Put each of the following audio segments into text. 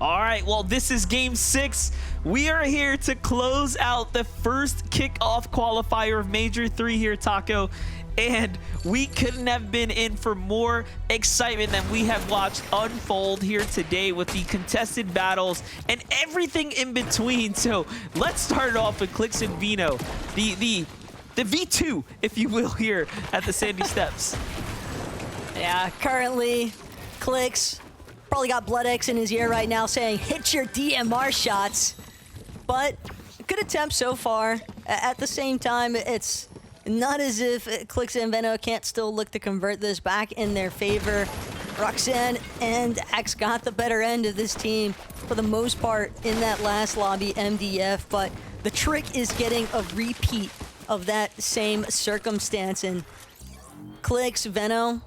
All right, well, this is game 6. We are here to close out the first kickoff qualifier of Major 3 here, Taco. And we couldn't have been in for more excitement than we have watched unfold here today with the contested battles and everything in between. So let's start it off with Clix and Vino, the V2, if you will, here at the Sandy Steps. Yeah, currently, Clix probably got Blood X in his ear right now saying, hit your DMR shots. But good attempt so far. At the same time, it's not as if Clix and Veno can't still look to convert this back in their favor. Roxanne and Axe got the better end of this team for the most part in that last lobby, MDF, but the trick is getting a repeat of that same circumstance. And Clix, Veno,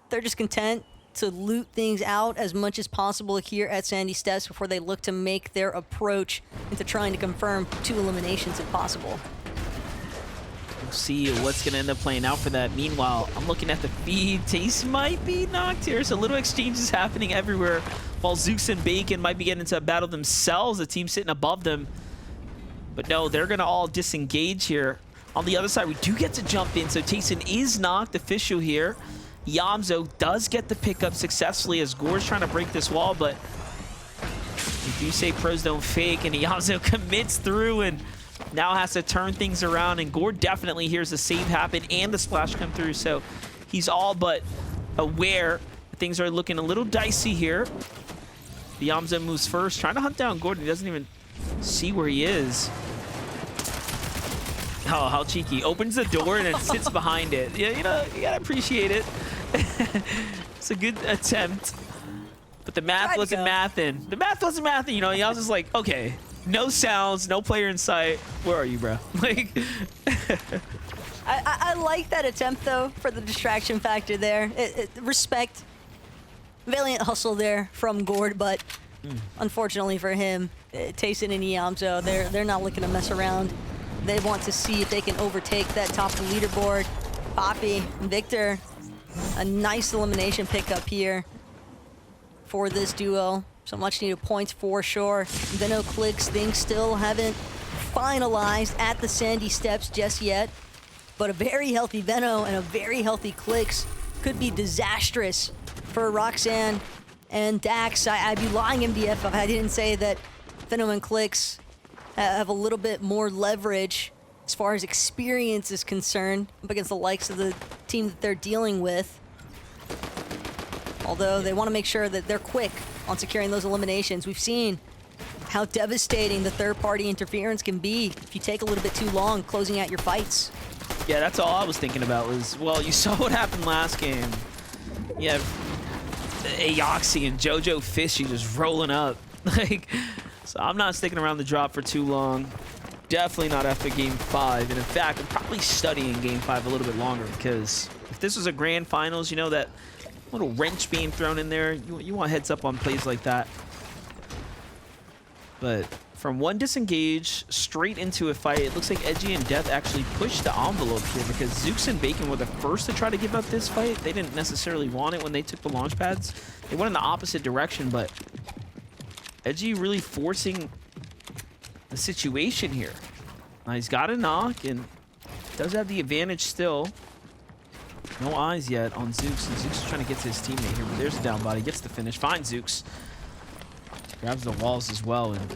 they're just content to loot things out as much as possible here at Sandy Steps before they look to make their approach into trying to confirm 2 eliminations if possible. We'll see what's going to end up playing out for that. Meanwhile, I'm looking at the feed. Taste might be knocked here. So little exchanges happening everywhere while Zooks and Bacon might be getting into a battle themselves. The team sitting above them. But no, they're going to all disengage here. On the other side, we do get to jump in. So Tayson is knocked official here. Yamzo does get the pickup successfully as Gore's trying to break this wall, but we do say pros don't fake, and Yamzo commits through and now has to turn things around, and Gore definitely hears the save happen and the splash come through, so he's all but aware that things are looking a little dicey here. Yamzo moves first, trying to hunt down Gordon. He doesn't even see where he is. Oh, how cheeky. Opens the door and then sits behind it. Yeah, you know, you gotta appreciate it. It's a good attempt. But the math wasn't mathing. The math wasn't mathing, you know. I was just like, okay, no sounds, no player in sight. Where are you, bro? Like, I like that attempt, though, for the distraction factor there. Respect. Valiant hustle there from Gord, but unfortunately for him, Tayson and Yamzo, they're not looking to mess around. They want to see if they can overtake that top of the leaderboard. Poppy and Victor, a nice elimination pickup here for this duo. So much needed points for sure. Veno Clix, things still haven't finalized at the Sandy Steps just yet. But a very healthy Veno and a very healthy Clix could be disastrous for Roxanne and Dax. I'd be lying, MDF, if I didn't say that Veno and Clix have a little bit more leverage as far as experience is concerned up against the likes of the team that they're dealing with. Although they want to make sure that they're quick on securing those eliminations. We've seen how devastating the third-party interference can be if you take a little bit too long closing out your fights. yeah, that's all I was thinking about was, well, you saw what happened last game. Yeah, Noxy and JoJo Fishy just rolling up. Like, so I'm not sticking around the drop for too long. Definitely not after game 5. And in fact, I'm probably studying game 5 a little bit longer, because if this was a grand finals, you know, that little wrench being thrown in there, you want heads up on plays like that. But from one disengage straight into a fight, it looks like Edgy and Death actually pushed the envelope here, because Zooks and Bacon were the first to try to give up this fight. They didn't necessarily want it when they took the launch pads. They went in the opposite direction, but Edgy really forcing the situation here. Now he's got a knock and does have the advantage still. No eyes yet on Zooks, and Zooks is trying to get to his teammate here, but there's a down body, gets the finish. Fine, Zooks. Grabs the walls as well, and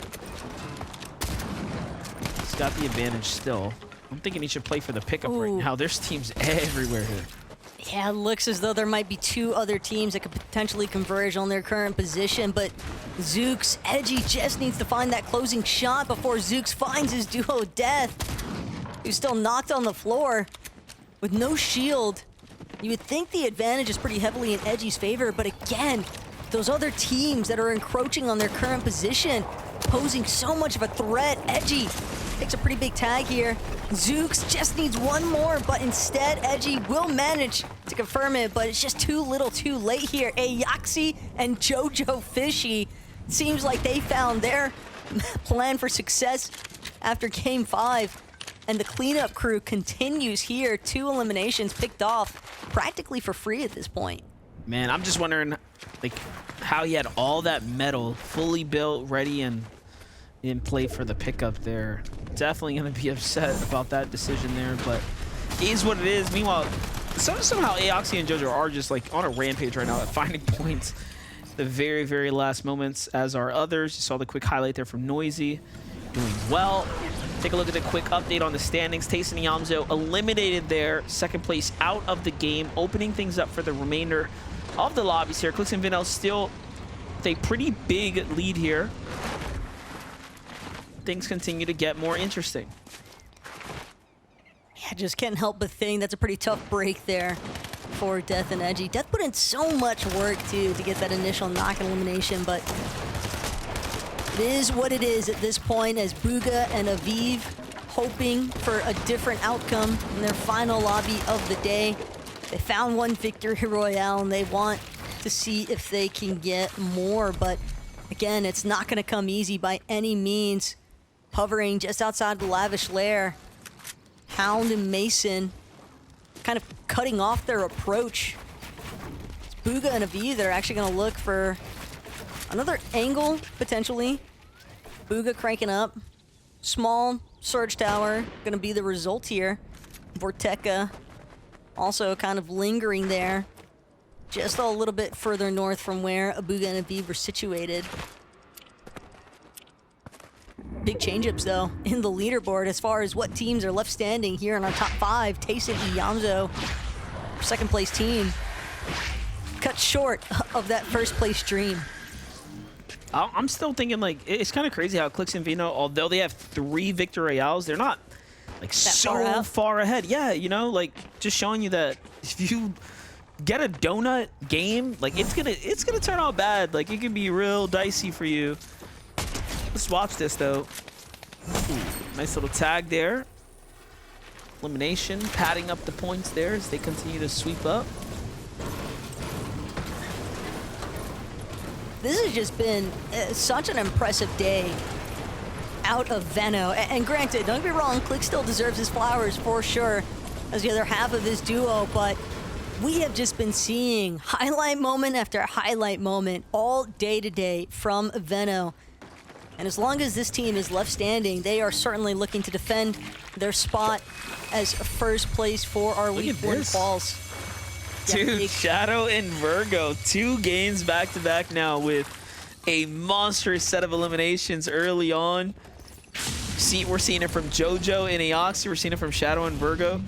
he's got the advantage still. I'm thinking he should play for the pickup right now. There's teams everywhere here. Yeah, it looks as though there might be 2 other teams that could potentially converge on their current position, but Zooks, Edgy just needs to find that closing shot before Zooks finds his duo Death, who's still knocked on the floor with no shield. You would think the advantage is pretty heavily in Edgy's favor, but again, those other teams that are encroaching on their current position, posing so much of a threat. Edgy takes a pretty big tag here. Zooks just needs one more, but instead Edgy will manage to confirm it, but it's just too little too late here. Noxy and JoJo Fishy, seems like they found their plan for success after game 5. And the cleanup crew continues here. 2 eliminations picked off practically for free at this point. Man, I'm just wondering, like, how he had all that metal fully built, ready, and in play for the pickup there. Definitely going to be upset about that decision there, but it is what it is. Meanwhile, somehow Aoxy and JoJo are just like on a rampage right now at finding points the very, very last moments, as are others. You saw the quick highlight there from Noxy, doing well. Take a look at the quick update on the standings. Taste and Yamzo eliminated their second place out of the game, opening things up for the remainder of the lobbies here. Clix and Vinel still with a pretty big lead here. Things continue to get more interesting. Yeah, just can't help but think that's a pretty tough break there for Death and Edgy. Death put in so much work, too, to get that initial knock elimination, but it is what it is at this point, as Bugha and Aviv hoping for a different outcome in their final lobby of the day. They found one victory royale, and they want to see if they can get more, but again, it's not going to come easy by any means. Hovering just outside the Lavish Lair, Hound and Mason kind of cutting off their approach. It's Bugha and Aviv that are actually going to look for another angle, potentially. Bugha cranking up. Small Surge Tower going to be the result here. Vorteca also kind of lingering there, just a little bit further north from where Bugha and Aviv were situated. Big change-ups, though, in the leaderboard as far as what teams are left standing here in our top 5. Tayson and Yamzo, second-place team, cut short of that first-place dream. I'm still thinking, like, it's kind of crazy how Clix and Vino, although they have 3 victory royales, they're not, like, so far ahead. Yeah, you know, like, just showing you that if you get a donut game, like, it's gonna turn out bad. Like, it can be real dicey for you. Let's watch this, though. Ooh, nice little tag there. Elimination, padding up the points there as they continue to sweep up. This has just been such an impressive day out of Veno. And granted, don't get me wrong, Click still deserves his flowers for sure as the other half of this duo, but we have just been seeing highlight moment after highlight moment all day today from Veno. And as long as this team is left standing, they are certainly looking to defend their spot as first place for our Week 1 Falls. Dude, yeah, Shadow and Virgo, 2 games back-to-back now with a monstrous set of eliminations early on. We're seeing it from JoJo and Aoxy. We're seeing it from Shadow and Virgo.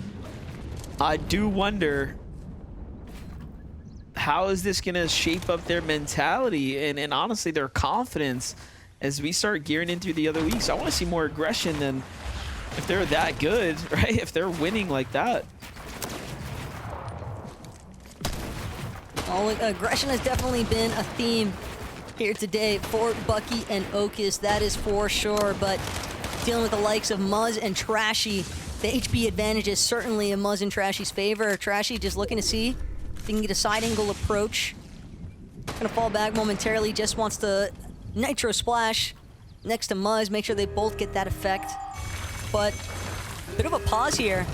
I do wonder, how is this going to shape up their mentality and honestly their confidence as we start gearing in through the other weeks? I want to see more aggression than if they're that good, right? If they're winning like that. Well, aggression has definitely been a theme here today for Bucky and Okus, that is for sure, but dealing with the likes of Muzz and Trashy, the HP advantage is certainly in Muzz and Trashy's favor. Trashy just looking to see if he can get a side angle approach. Gonna fall back momentarily, just wants to Nitro Splash next to Muzz, make sure they both get that effect. But bit of a pause here.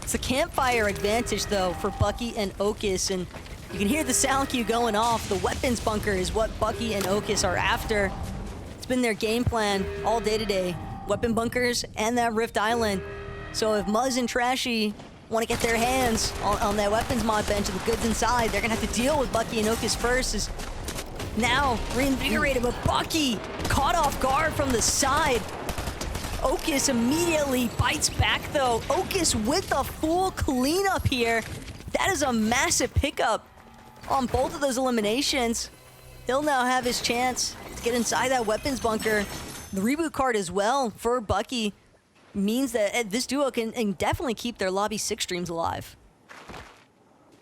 It's the campfire advantage, though, for Bucky and Okus, and you can hear the sound cue going off. The weapons bunker is what Bucky and Okus are after. It's been their game plan all day today. Weapon bunkers and that Rift Island. So if Muzz and Trashy want to get their hands on that weapons mod bench and the goods inside, they're going to have to deal with Bucky and Okus first. As now reinvigorated, but Bucky caught off guard from the side. Okus immediately bites back, though. Okus with a full cleanup here. That is a massive pickup on both of those eliminations. He'll now have his chance to get inside that weapons bunker. The reboot card as well for Bucky means that this duo can definitely keep their Lobby 6 streams alive.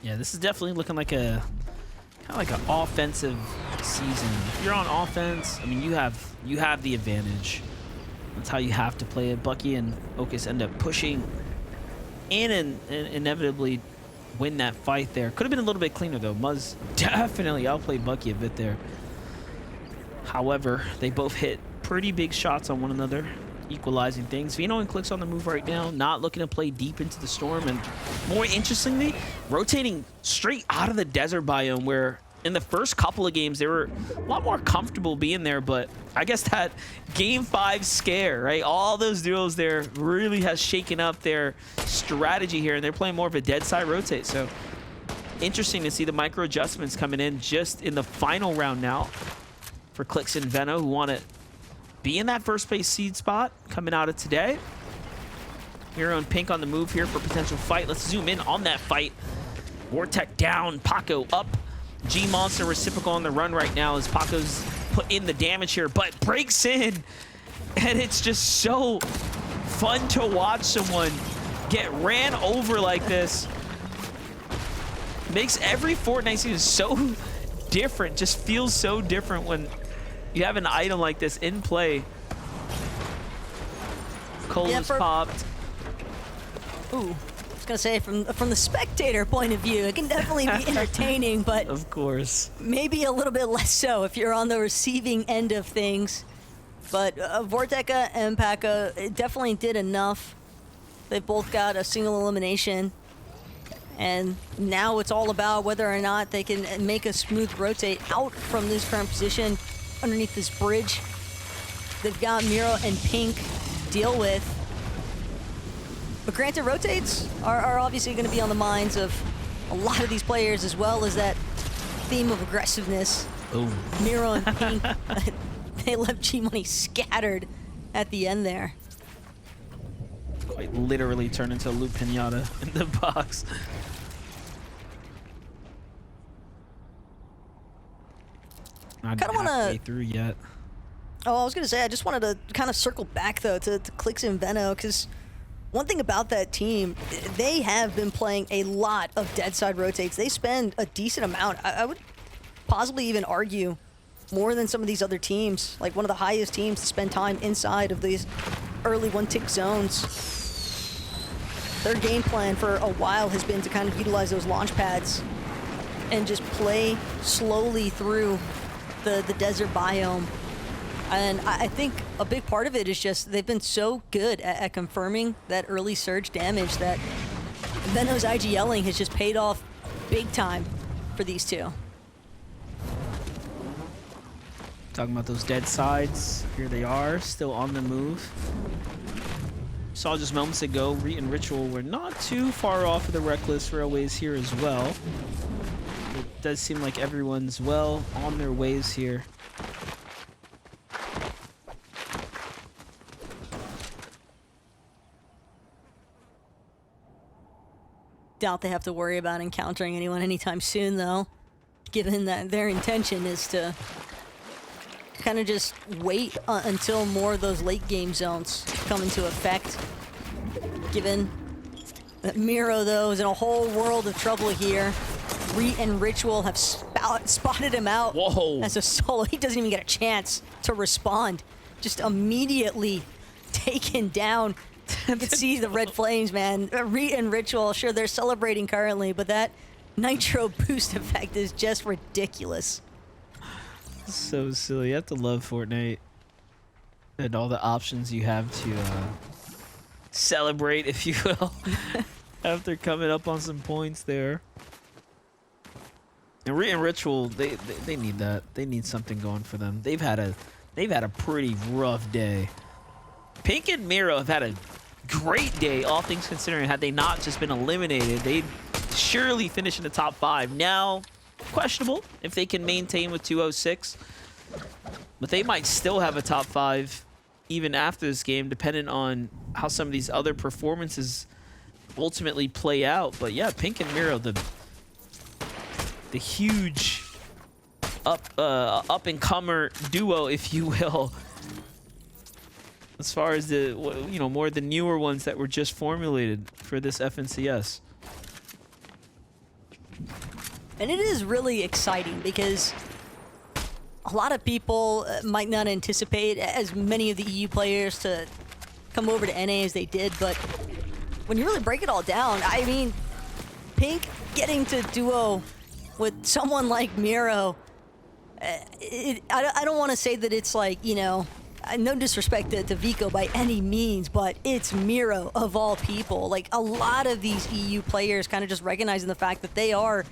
Yeah, this is definitely looking like a kind of like an offensive season. If you're on offense, I mean, you have the advantage. That's how you have to play it. Bucky and Okus end up pushing in and inevitably win that fight there. Could have been a little bit cleaner, though. Muzz definitely outplayed Bucky a bit there. However, they both hit pretty big shots on one another, equalizing things. Vino and Click's on the move right now, not looking to play deep into the storm, and more interestingly, rotating straight out of the desert biome where in the first couple of games, they were a lot more comfortable being there, but I guess that Game 5 scare, right? All those duos there really has shaken up their strategy here, and they're playing more of a dead side rotate. So interesting to see the micro adjustments coming in just in the final round now for Clix and Veno, who want to be in that first place seed spot coming out of today. Miro and Pink on the move here for potential fight. Let's zoom in on that fight. Vortec down, Paco up. G-Monster reciprocal on the run right now as Paco's put in the damage here, but breaks in. And it's just so fun to watch someone get ran over like this. Makes every Fortnite season so different, just feels so different when you have an item like this in play. Cole is popped. Ooh. I was gonna say, from the spectator point of view, it can definitely be entertaining, but of course, maybe a little bit less so if you're on the receiving end of things. But Vorteca and Paco definitely did enough. They both got a single elimination, and now it's all about whether or not they can make a smooth rotate out from this current position underneath this bridge. They've got Miro and Pink to deal with. But granted, rotates are obviously going to be on the minds of a lot of these players, as well as that theme of aggressiveness. Boom. Miro and Pink, they left G-Money scattered at the end there. Quite literally turned into a loop pinata in the box. Not halfway through yet. Oh, I was going to say, I just wanted to kind of circle back, though, to Clix and Veno, because one thing about that team, they have been playing a lot of dead side rotates. They spend a decent amount. I would possibly even argue more than some of these other teams, like one of the highest teams to spend time inside of these early one-tick zones. Their game plan for a while has been to kind of utilize those launch pads and just play slowly through the desert biome. And I think a big part of it is just they've been so good at confirming that early surge damage that Veno's IGLing has just paid off big time for these two. Talking about those dead sides, here they are, still on the move. Saw just moments ago, Reet and Ritual were not too far off of the Reckless Railways here as well. It does seem like everyone's well on their ways here. Doubt they have to worry about encountering anyone anytime soon, though, given that their intention is to kind of just wait until more of those late game zones come into effect. Given that Miro, though, is in a whole world of trouble here. Reet and Ritual have spotted him out. Whoa. As a solo. He doesn't even get a chance to respond. Just immediately taken down. You can see the red flames, man. Reet and Ritual, sure, they're celebrating currently, but that nitro boost effect is just ridiculous. So silly. You have to love Fortnite and all the options you have to celebrate, if you will, after coming up on some points there. And Reet and Ritual, they need that. They need something going for them. They've had a pretty rough day. Pink and Miro have had a great day, all things considering. Had they not just been eliminated, they'd surely finish in the top 5. Now, questionable if they can maintain with 206. But they might still have a top 5 even after this game, depending on how some of these other performances ultimately play out. But yeah, Pink and Miro, the huge up-and-comer duo, if you will, as far as the, you know, more of the newer ones that were just formulated for this FNCS. And it is really exciting because a lot of people might not anticipate as many of the EU players to come over to NA as they did, but when you really break it all down, I mean, Pink getting to duo with someone like Miro, I don't want to say that it's like, you know, no disrespect to Vico by any means, but it's Miro of all people. Like, a lot of these EU players kind of just recognizing the fact that they are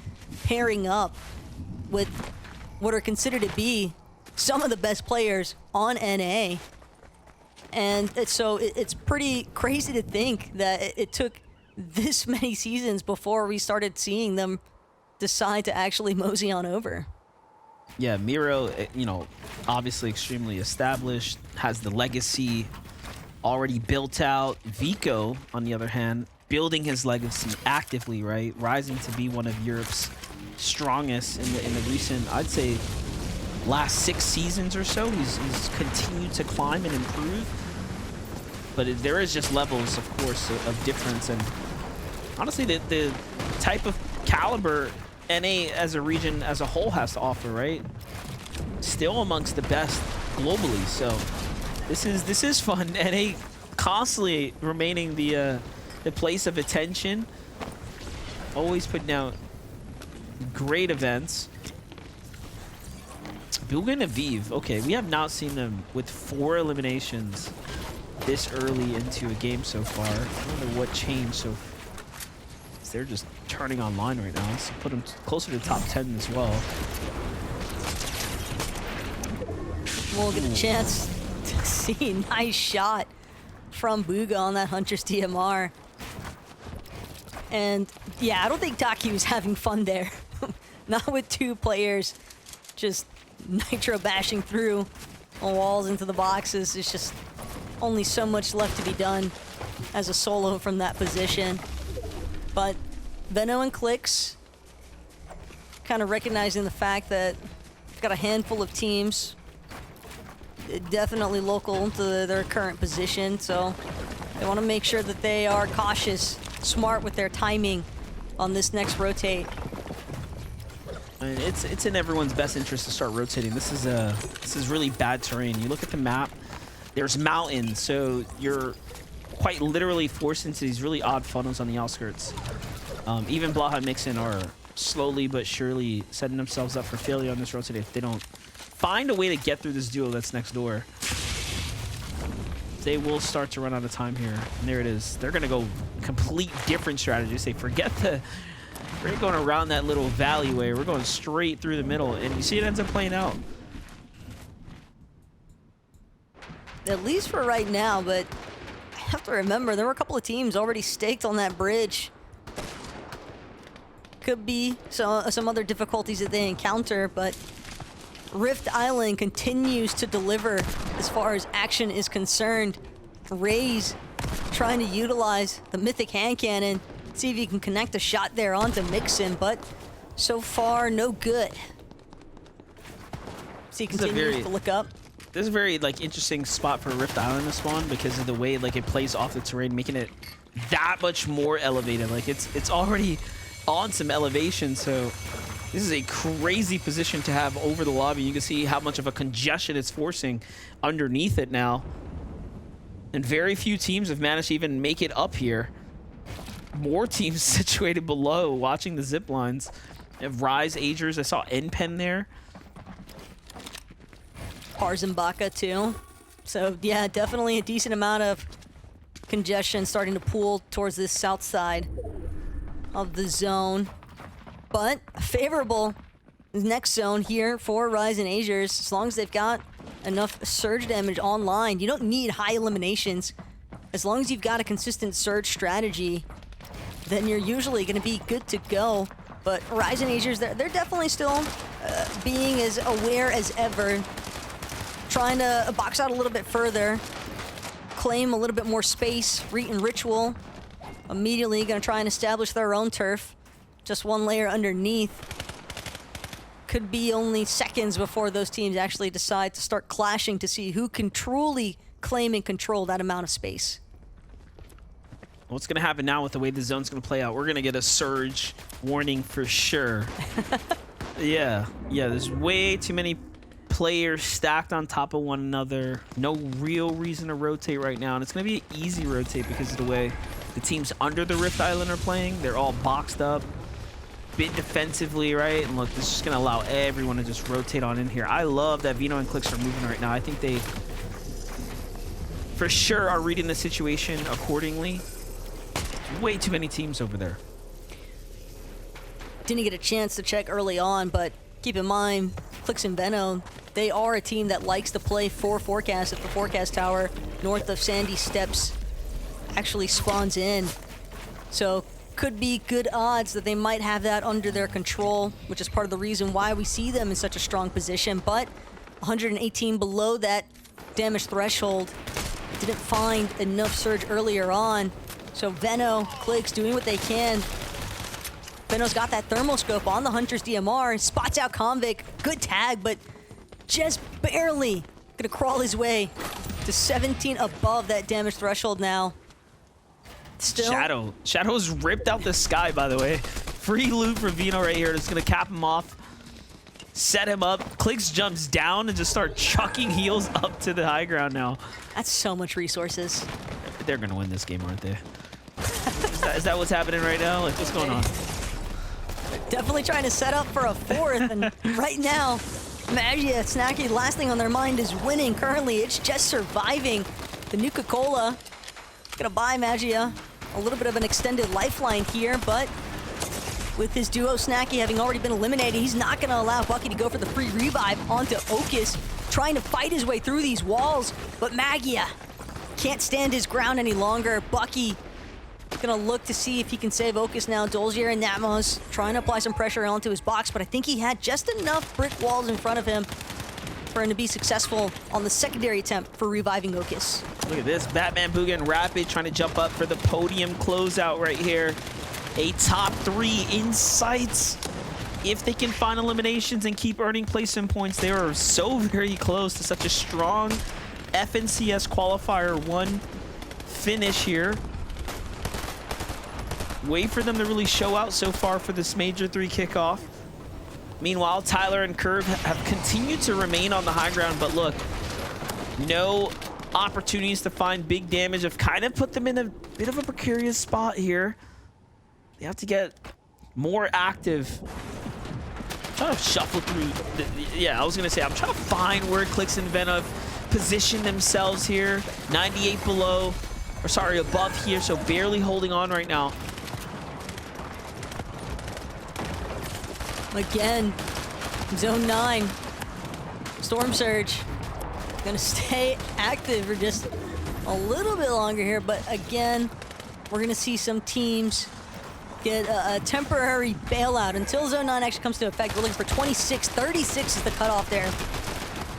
pairing up with what are considered to be some of the best players on NA. And it's pretty crazy to think that it took this many seasons before we started seeing them decide to actually mosey on over. Yeah, Miro, you know, obviously extremely established, has the legacy already built out. Vico, on the other hand, building his legacy actively, right? Rising to be one of Europe's strongest in the recent, I'd say, last 6 seasons or so. He's continued to climb and improve. But there is just levels, of course, of difference. And honestly, the type of caliber NA as a region as a whole has to offer, right? Still amongst the best globally. So this is fun. NA constantly remaining the place of attention. Always putting out great events. Bugan Aviv. Okay, we have not seen them with 4 eliminations this early into a game so far. I wonder what changed. So they're just turning online right now. So put them closer to top 10 as well. We'll get a chance to see. Nice shot from Booga on that Huntress DMR. And yeah, I don't think Taki was having fun there. Not with 2 players just nitro bashing through the walls into the boxes. There's just only so much left to be done as a solo from that position. But Veno and Clicks kind of recognizing the fact that they've got a handful of teams, definitely local to their current position, so they want to make sure that they are cautious, smart with their timing on this next rotate. I mean, it's in everyone's best interest to start rotating. This is really bad terrain. You look at the map, there's mountains, so you're quite literally forced into these really odd funnels on the outskirts. Even Blaha and Mixon are slowly but surely setting themselves up for failure on this rotate if they don't find a way to get through this duo that's next door. They will start to run out of time here. And there it is. They're going to go complete different strategies. They forget we're going around that little valleyway. We're going straight through the middle. And you see it ends up playing out. At least for right now, but I have to remember there were a couple of teams already staked on that bridge. Could be some other difficulties that they encounter, but Rift Island continues to deliver as far as action is concerned. Raze trying to utilize the Mythic Hand Cannon, see if he can connect a shot there onto Mixon, but so far, no good. So he continues to look up. This is a very interesting spot for Rift Island to spawn because of the way it plays off the terrain, making it that much more elevated. It's already on some elevation, so this is a crazy position to have over the lobby. You can see how much of a congestion it's forcing underneath it now. And very few teams have managed to even make it up here. More teams situated below watching the zip lines. You have Rise Agers. I saw Npen there. Parzimbaka too. So yeah, definitely a decent amount of congestion starting to pool towards this south side of the zone. But favorable next zone here for Rise and Azures. As long as they've got enough surge damage online, you don't need high eliminations. As long as you've got a consistent surge strategy, then you're usually going to be good to go. But Rise and Azures, they're definitely still being as aware as ever, trying to box out a little bit further, claim a little bit more space. Reet and Ritual immediately going to try and establish their own turf. Just one layer underneath. Could be only seconds before those teams actually decide to start clashing to see who can truly claim and control that amount of space. What's going to happen now with the way the zone's going to play out? We're going to get a surge warning for sure. Yeah, there's way too many players stacked on top of one another. No real reason to rotate right now, and it's going to be an easy rotate because of the way the teams under the Rift Island are playing. They're all boxed up, bit defensively, right? And look, this is just going to allow everyone to just rotate on in here. I love that Veno and Clicks are moving right now. I think they, for sure, are reading the situation accordingly. Way too many teams over there. Didn't get a chance to check early on, but Keep in mind, Clix and Veno, they are a team that likes to play for Forecast if the Forecast Tower north of Sandy Steps actually spawns in. So could be good odds that they might have that under their control, which is part of the reason why we see them in such a strong position. But 118 below that damage threshold, didn't find enough surge earlier on. So Veno, Clix doing what they can. Veno's got that thermal scope on the Hunter's DMR, spots out Convict, good tag, but just barely gonna crawl his way to 17 above that damage threshold now. Still. Shadow's ripped out the sky, by the way. Free loot for Veno right here. It's gonna cap him off, set him up. Clix jumps down and just start chucking heals up to the high ground now. That's so much resources. They're gonna win this game, aren't they? Is that what's happening right now? Like, what's going on? Definitely trying to set up for a fourth, and right now, Magia, Snacky, last thing on their mind is winning. Currently, it's just surviving. The Nuka-Cola gonna buy Magia a little bit of an extended lifeline here, but with his duo Snacky having already been eliminated, he's not gonna allow Bucky to go for the free revive onto Ocus, trying to fight his way through these walls, but Magia can't stand his ground any longer. Bucky gonna look to see if he can save Ocus now. Dolzier and Natmos trying to apply some pressure onto his box, but I think he had just enough brick walls in front of him for him to be successful on the secondary attempt for reviving Ocus. Look at this, Batman, Booga, and Rapid trying to jump up for the podium closeout right here. A top 3 in sight. If they can find eliminations and keep earning placement points, they are so very close to such a strong FNCS Qualifier 1 finish here. Wait for them to really show out so far for this Major 3 kickoff. Meanwhile, Tyler and Curve have continued to remain on the high ground, but look, no opportunities to find big damage have kind of put them in a bit of a precarious spot here. They have to get more active. I'm trying to shuffle through. Yeah, I was going to say, I'm trying to find where Clix and Veno position themselves here. 98 below, or sorry, above here, so barely holding on right now. Again, Zone 9, Storm Surge, gonna stay active for just a little bit longer here, but again, we're gonna see some teams get a temporary bailout until Zone 9 actually comes to effect. We're looking for 26, 36 is the cutoff there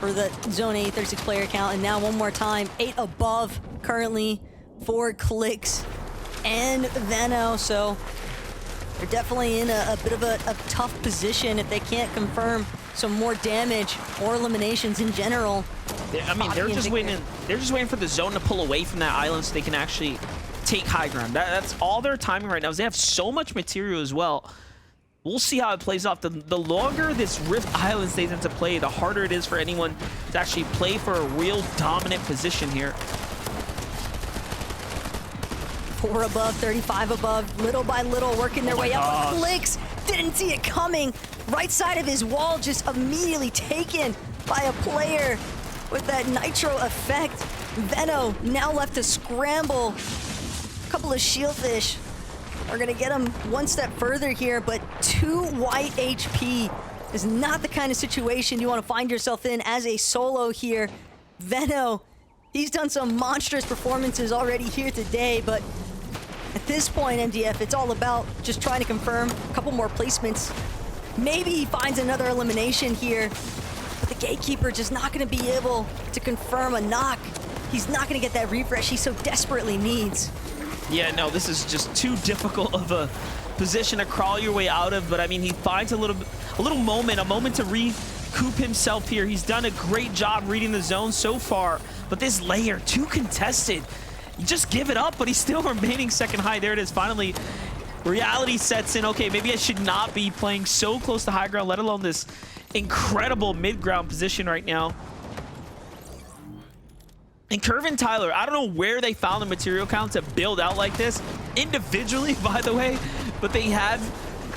for the Zone 8 36 player count, and now one more time, 8 above currently for Clix and Veno, so they're definitely in a bit of a tough position if they can't confirm some more damage or eliminations in general. I mean, they're just waiting. They're just waiting for the zone to pull away from that island so they can actually take high ground. That's all their timing right now. Is they have so much material as well. We'll see how it plays off. The longer this Rift Island stays into play, the harder it is for anyone to actually play for a real dominant position here. 4 above, 35 above, little by little working their way up. Clix didn't see it coming. Right side of his wall just immediately taken by a player with that nitro effect. Veno now left to scramble. A couple of shieldfish are gonna get him one step further here, but 2 white HP is not the kind of situation you want to find yourself in as a solo here. Veno, he's done some monstrous performances already here today, but at this point, MDF, it's all about just trying to confirm a couple more placements. Maybe he finds another elimination here, but the Gatekeeper just not going to be able to confirm a knock. He's not going to get that refresh he so desperately needs. Yeah, no, this is just too difficult of a position to crawl your way out of, but I mean, he finds a moment to recoup himself here. He's done a great job reading the zone so far, but this layer, too contested. You just give it up, but he's still remaining second high. There it is. Finally, reality sets in. Okay, maybe I should not be playing so close to high ground, let alone this incredible mid-ground position right now. And Curve and Tyler, I don't know where they found the material count to build out like this, individually, by the way, but they have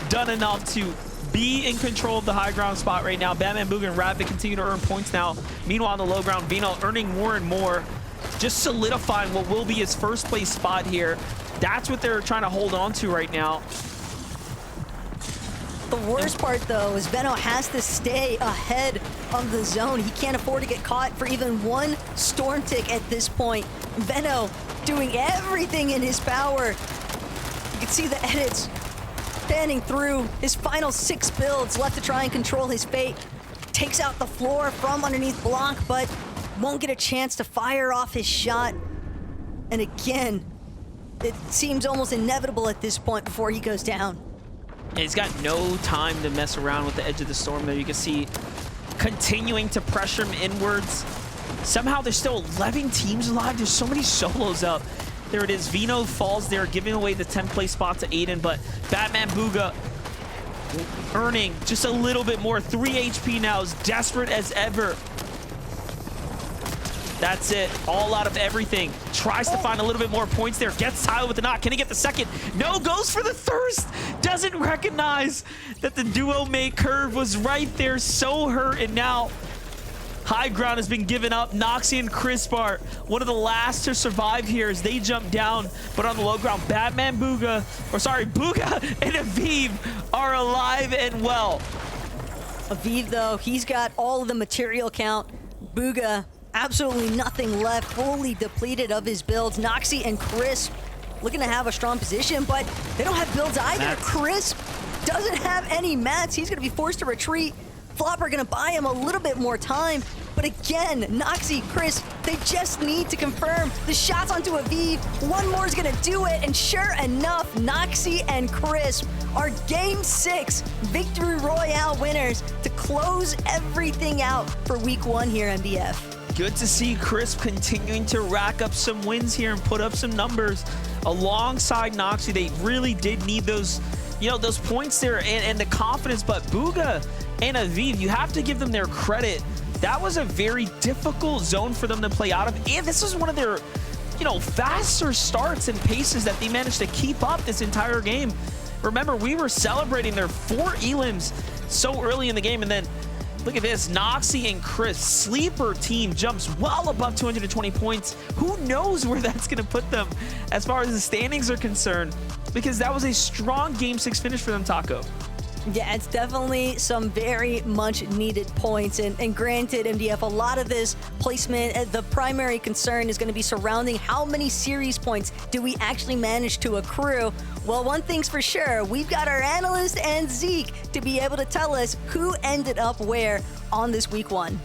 done enough to be in control of the high ground spot right now. Batman, Booga, and Rapid continue to earn points now. Meanwhile, on the low ground, Veno earning more and more, just solidifying what will be his first place spot here. That's what they're trying to hold on to right now. The worst part, though, is Veno has to stay ahead of the zone. He can't afford to get caught for even one storm tick at this point. Veno doing everything in his power. You can see the edits panning through his final 6 builds left to try and control his fate. Takes out the floor from underneath block, but won't get a chance to fire off his shot. And again, it seems almost inevitable at this point before he goes down. And he's got no time to mess around with the edge of the storm there. You can see continuing to pressure him inwards. Somehow there's still 11 teams alive. There's so many solos up. There it is. Vino falls there, giving away the 10th place spot to Aiden, but Batman Booga earning just a little bit more. 3 HP now, as desperate as ever. That's it. All out of everything. Tries to find a little bit more points there. Gets Tyler with the knock. Can he get the second? No, goes for the thirst. Doesn't recognize that the duo mate curve was right there. So hurt. And now high ground has been given up. Noxy and Krispl, one of the last to survive here as they jump down. But on the low ground, Batman Booga, Booga and Aviv are alive and well. Aviv, though, he's got all of the material count. Booga, absolutely nothing left, fully depleted of his builds. Noxy and Krispl looking to have a strong position, but they don't have builds either. Mats. Krispl doesn't have any mats. He's going to be forced to retreat. Flopper going to buy him a little bit more time. But again, Noxy, Krispl, they just need to confirm the shots onto Aviv. One more is going to do it, and sure enough, Noxy and Krispl are Game 6 Victory Royale winners to close everything out for Week 1 here, MBF. Good to see Krispl continuing to rack up some wins here and put up some numbers alongside Noxy. They really did need those, those points there and the confidence. But Booga and Aviv, you have to give them their credit. That was a very difficult zone for them to play out of. And this was one of their, faster starts and paces that they managed to keep up this entire game. Remember, we were celebrating their 4 elims so early in the game, and then look at this, Noxy and Krispl, sleeper team, jumps well above 220 points. Who knows where that's going to put them as far as the standings are concerned, because that was a strong Game 6 finish for them, Taco. Yeah, it's definitely some very much needed points. And granted, MDF, a lot of this placement, the primary concern is going to be surrounding how many series points do we actually manage to accrue. Well, one thing's for sure, we've got our analyst and Zeke to be able to tell us who ended up where on this Week 1.